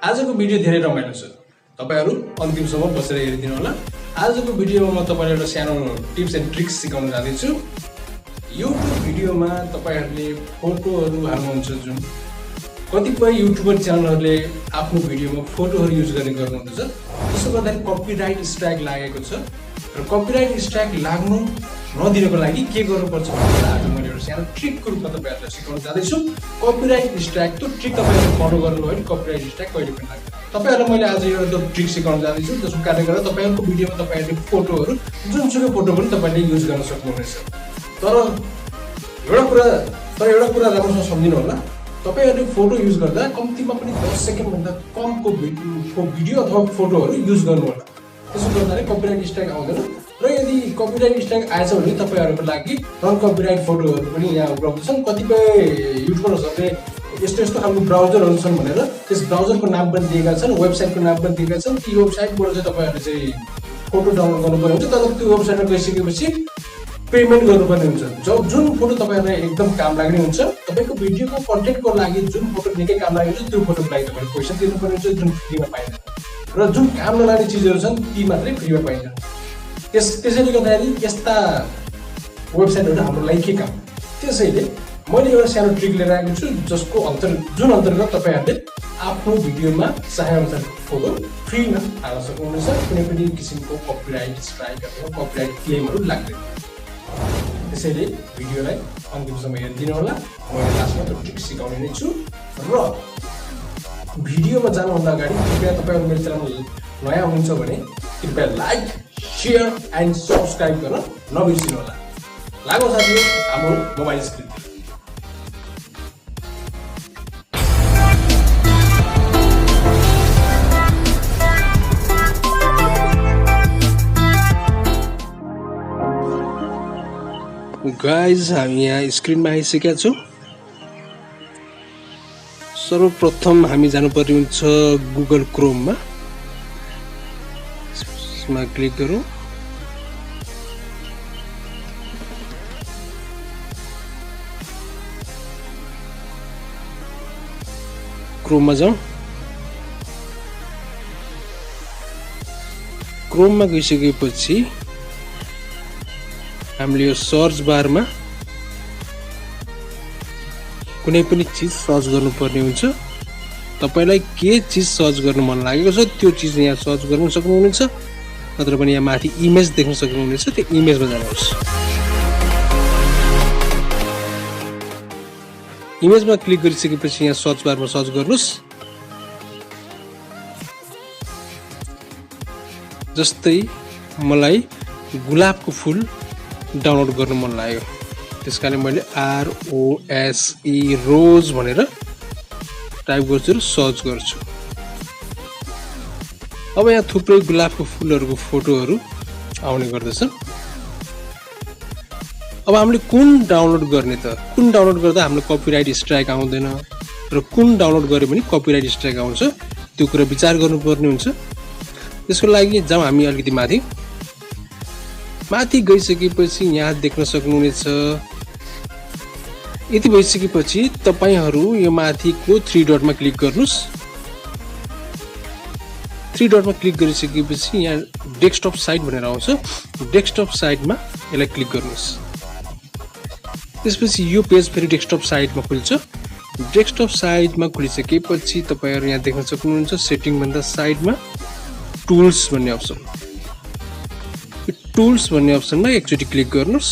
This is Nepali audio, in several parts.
आजको भिडियो धेरै रमाइलो छ। तपाईहरु अन्तिमसम्म बसेर हेरिदिनु होला। आजको भिडियोमा म तपाईहरुलाई एउटा सानो टिप्स एन्ड ट्रिक्स सिकाउन जाँदैछु। YouTube भिडियोमा तपाईहरुले फोटोहरु हाल्नुहुन्छ जुन कतिपय युट्युबर च्यानलहरुले आफ्नो भिडियोमा फोटोहरु युज गर्ने गर्नुहुन्छ। त्यसो गर्दा कपिराइट स्ट्राइक लागेको छ र कपिराइट स्ट्राइक लाग्नु नदिनको लागि के गर्नुपर्छ भनेर आज मैले एउटा सानो ट्रिकको रूपमा तपाईहरुलाई सिकाउन जाँदैछु। कपिराइट स्ट्राइक त्यो ट्रिक तपाईहरुले फलो गर्नुभयो भने कपिराइट स्ट्राइक कहिले पनि लाग्दैन। तपाईहरुलाई मैले आज एउटा ट्रिक सिकाउन जाँदैछु जसको कारणले गर्दा तपाईहरुको भिडियोमा तपाईहरुले फोटोहरु जुनसुकै फोटो पनि तपाईले युज गर्न सक्नुहुनेछ। तर एउटा कुरा राम्रोसँग सम्झिनु होला। तपाईहरुले फोटो युज गर्दा कम्तीमा पनि 10 सेकेन्ड भन्दा कमको भिडियो अथवा फोटोहरु युज गर्नु होला। त्यसो गर्दा कपिराइट स्ट्राइक आउँदैन र यदि कपिराइट स्ट्राइक आएछ भने तपाईहरुको लागि नन कपिराइट फोटोहरु पनि यहाँ उपलब्ध छन्। कतिपय युट्युबरहरुले यस्तो खालको ब्राउजरहरु छन् भनेर त्यस ब्राउजरको नाम पनि दिएका छन्, वेबसाइटको नाम पनि दिएका छन्। ती वेबसाइटबाट चाहिँ तपाईहरुले चाहिँ फोटो डाउनलोड गर्नुपर्ने हुन्छ। तर त्यो वेबसाइटमा गइसकेपछि पेमेन्ट गर्नुपर्ने हुन्छ। जुन फोटो तपाईहरुलाई एकदम काम लाग्ने हुन्छ, तपाईको भिडियोको कन्टेन्टको लागि जुन फोटो निकै काम लाग्ने हुन्छ त्यो फोटोको लागि तपाईले पैसा तिर्नुपर्ने हुन्छ, जुन फ्रीमा पाइँदैन। र जुन काम नलाग्ने चीजहरु छन् ती मात्रै फ्रीमा पाइन्छन्। त्यसैले गर्दाखेरि यस्ता वेबसाइटहरु हाम्रो लागि के काम। त्यसैले मैले एउटा सानो ट्रिक लिएर आएको छु जसको जुन अन्तर्गत तपाईहरुले आफ्नो भिडियोमा चाहेअनुसार फोटो फ्रीमा हाल्न सक्नुहुनेछ। कुनै पनि किसिमको कपिराइट स्ट्राइक अथवा कपिराइट क्लेमहरु लाग्दैन। त्यसैले भिडियोलाई अन्तिमसम्म हेरिदिनु होला। मैले लास्टमा त्यो ट्रिक सिकाउने नै छु। र भिडियोमा जानुभन्दा अगाडि कृपया तपाईहरु मेरो च्यानलमा नयाँ हुनुहुन्छ भने कृपया लाइक, शेयर एन्ड सब्स्क्राइब गर्न नबिर्सिनु होला। लागौँ साथीहरु हाम्रो मोबाइल स्क्रिन। गाइज हामी यहाँ स्क्रिनमा आइसकेका छौँ। सर्वप्रथम हामी जानुपर्ने हुन्छ गुगल क्रोममा। यसमा क्लिक गरौँ। क्रोममा जाउँ। क्रोममा गइसकेपछि हामीले यो सर्च बारमा कुनै पनि चीज सर्च गर्नुपर्ने हुन्छ। तपाईलाई के चीज सर्च गर्न मन लागेको छ त्यो चीज यहाँ सर्च गर्न सक्नुहुनेछ। नत्र पनि यहाँ माथि इमेज देख्न सक्नुहुनेछ, त्यो इमेजमा जानुहोस्। इमेजमा क्लिक गरिसकेपछि यहाँ सर्च बारमा सर्च गर्नुहोस्। जस्तै मलाई गुलाबको फूल डाउनलोड गर्न मन लाग्यो, त्यसकारण मैले ROSE रोज भनेर टाइप गर्छु र सर्च गर्छु। अब यहाँ थुप्रै गुलाबको फूलहरुको फोटोहरु आउने गर्दछन्। अब हामीले कुन डाउनलोड गर्ने त? कुन डाउनलोड गर्दा हामीले कपिराइट स्ट्राइक आउँदैन र कुन डाउनलोड गरे पनि कपिराइट स्ट्राइक आउँछ त्यो कुरा विचार गर्नुपर्ने हुन्छ। त्यसको लागि जाउँ हामी अलिकति माथि गइसकेपछि यहाँ देख्न सक्नुहुनेछ। यति भइसकेपछि तपाईहरु यो माथिको 3 डटमा क्लिक गर्नुस्। 3 डटमा क्लिक गरिसकेपछि यहाँ डेस्कटप साइट भनेर आउँछ। डेस्कटप साइटमा यसलाई क्लिक गर्नुस्। त्यसपछि यो पेज फेरि डेस्कटप साइटमा खुल्छ। डेस्कटप साइटमा खुलिसकेपछि तपाईहरु यहाँ देख्न सक्नुहुन्छ सेटिङ भन्दा साइडमा टुल्स भन्ने अप्सन। टुल्स भन्ने अप्सनमा एकचोटी क्लिक गर्नुस्।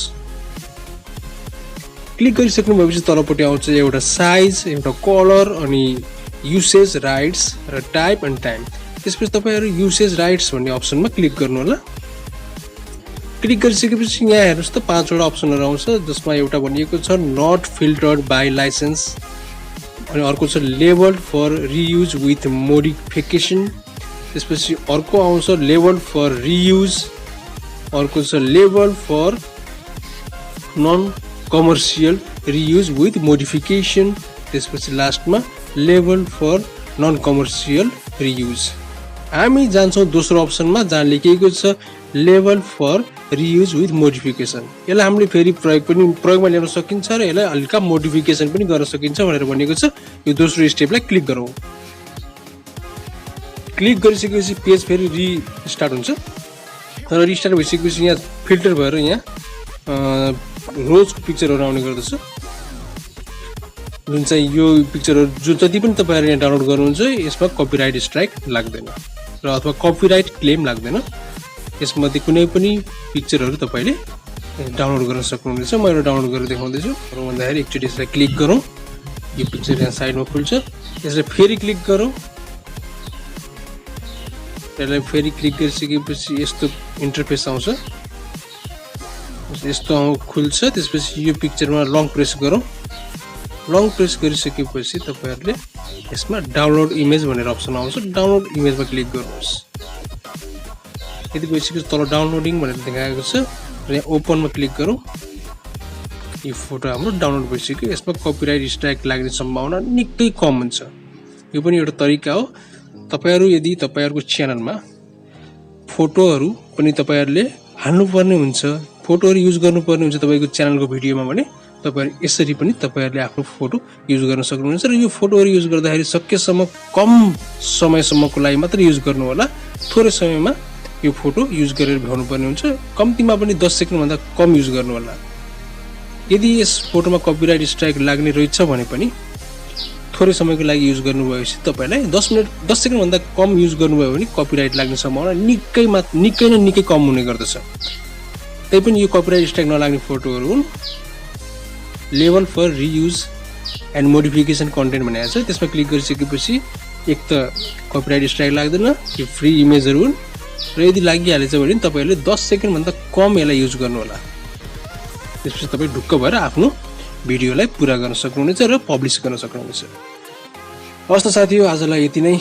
क्लिक गरिसक्नु भएपछि तलपट्टि आउँछ एउटा साइज, एउटा कलर अनि युसेज राइट्स र टाइप एन्ड टाइम। त्यसपछि तपाईहरु युसेज राइट्स भन्ने अप्सनमा क्लिक गर्नु होला। क्लिक गरिसकेपछि यहाँ हेर्नुस् त 5 वटा अप्सनहरु आउँछ जसमा एउटा भनिएको छ नट फिल्टर्ड बाइ लाइसेन्स, अनि अर्को छ labelled for reuse with modification. त्यसपछि अर्को आउँछ लेबल्ड फर रियुज, अर्को छ label for non commercial reuse with modification. त्यसपछि लास्टमा label for non commercial reuse. हामी जान्छौँ दोस्रो अप्सनमा जहाँ लेखिएको छ label for reuse with modification. यसलाई हामीले फेरि प्रयोगमा ल्याउन सकिन्छ र यसलाई हल्का मोडिफिकेसन पनि गर्न सकिन्छ भनेर भनेको छ। यो दोस्रो स्टेपलाई क्लिक गरौँ। क्लिक गरिसकेपछि पेज फेरि रिस्टार्ट हुन्छ र रिस्टार्ट भइसकेपछि यहाँ फिल्टर भएर यहाँ रोजको पिक्चरहरू आउने गर्दछ जुन चाहिँ यो पिक्चरहरू जो जति पनि तपाईहरुले यहाँ डाउनलोड गर्नुहुन्छ यसमा कपिराइट स्ट्राइक लाग्दैन र अथवा कपिराइट क्लेम लाग्दैन यसमध्ये कुनै पनि पिक्चरहरू तपाईले डाउनलोड गर्न सक्नुहुनेछ म यो डाउनलोड गरेर देखाउँदैछु र भन्दाखेरि एकचोटी यसलाई क्लिक गरौँ यो पिक्चर यहाँ साइडमा खुल्छ यसलाई फेरि क्लिक गरौँ यसलाई फेरि क्लिक गरिसकेपछि यस्तो इन्टरफेस आउँछ यस्तो खुल्छ त्यसपछि यो पिक्चरमा लङ प्रेस गरौँ लङ प्रेस गरिसकेपछि तपाईहरुले यसमा डाउनलोड इमेज भनेर अप्सन आउँछ डाउनलोड इमेजमा क्लिक गर्नुहोस् यदि गइसकेपछि तल डाउनलोडिङ भनेर देखाएको छ र यहाँ ओपनमा क्लिक गरौँ यो फोटो हाम्रो डाउनलोड भइसक्यो यसमा कपिराइट स्ट्राइक लाग्ने सम्भावना निकै कम हुन्छ यो पनि एउटा तरिका हो तपाईहरु यदि तपाईहरुको च्यानलमा फोटोहरु पनि तपाईहरुले हाल्नुपर्ने हुन्छ फोटोहरु युज गर्नुपर्ने हुन्छ तपाईको च्यानलको भिडियोमा भने तपाईहरु यसरी पनि तपाईहरुले आफ्नो फोटो युज गर्न सक्नुहुन्छ र यो फोटोहरु युज गर्दाखेरि सकेसम्म कम समयसम्मको लागि मात्र युज गर्नु होला थोरै समयमा यो फोटो युज गरेर भ्याउनु पर्ने हुन्छ कम्तिमा पनि 10 सेकेन्ड भन्दा कम युज गर्नु होला यदि यस फोटोमा कपिराइट स्ट्राइक लाग्ने रहेछ भने पनि थोरै समयको लागि युज गर्नुभएपछि तपाईलाई 10 सेकेन्ड भन्दा कम युज गर्नुभयो भने कपिराइट लाग्ने सम्भावना निकै कम हुने गर्दछ तैपनि यो कपिराइट स्ट्राइक नलाग्ने फोटोहरु हुन् level for reuse and modification content भनेको छ त्यसमा क्लिक गरिसकेपछि एक त कपिराइट स्ट्राइक लाग्दैन यो फ्री इमेजहरु हुन् र यदि लागिहालेछ भने तपाईहरुले 10 सेकेन्ड भन्दा कम यसलाई युज गर्नु होला त्यसपछि तपाई ढुक्क भएर आफ्नो भिडियोलाई पूरा गर्न सक्नुहुनेछ र पब्लिश गर्न सक्नुहुनेछ हस् त साथीहरु आजलाई यति नै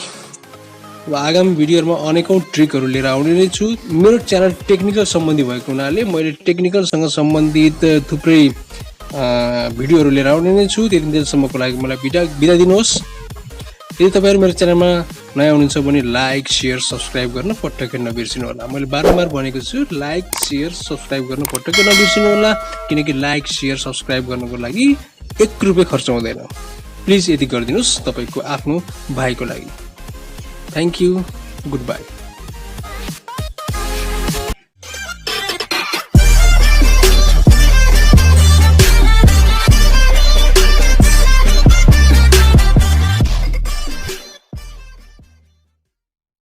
अब आगामी भिडियोहरुमा अनेकौं ट्रिकहरु लिएर आउने नै छु मेरो च्यानल टेक्निकल सम्बन्धी भएको हुनाले मैले टेक्निकल सँग सम्बन्धित थुप्रै भिडियोहरु लिएर आउने नै छु त्यति बेलासम्मको लागि मलाई बिदा दिनुहोस् यदि तपाईहरु मेरो च्यानलमा नयाँ हुनुहुन्छ भने लाइक शेयर सब्स्क्राइब गर्न पटक्कै नबिर्सिनु होला मैले बारम्बार भनेको छु लाइक शेयर सब्स्क्राइब गर्न पटक्कै नबिर्सिनु होला किनकि लाइक शेयर सब्स्क्राइब गर्नको लागि 1 रुपैयाँ खर्च हुँदैन प्लिज यति गरिदिनुस् तपाईको आफ्नो भाइको लागि थ्यांक यू गुड बाइ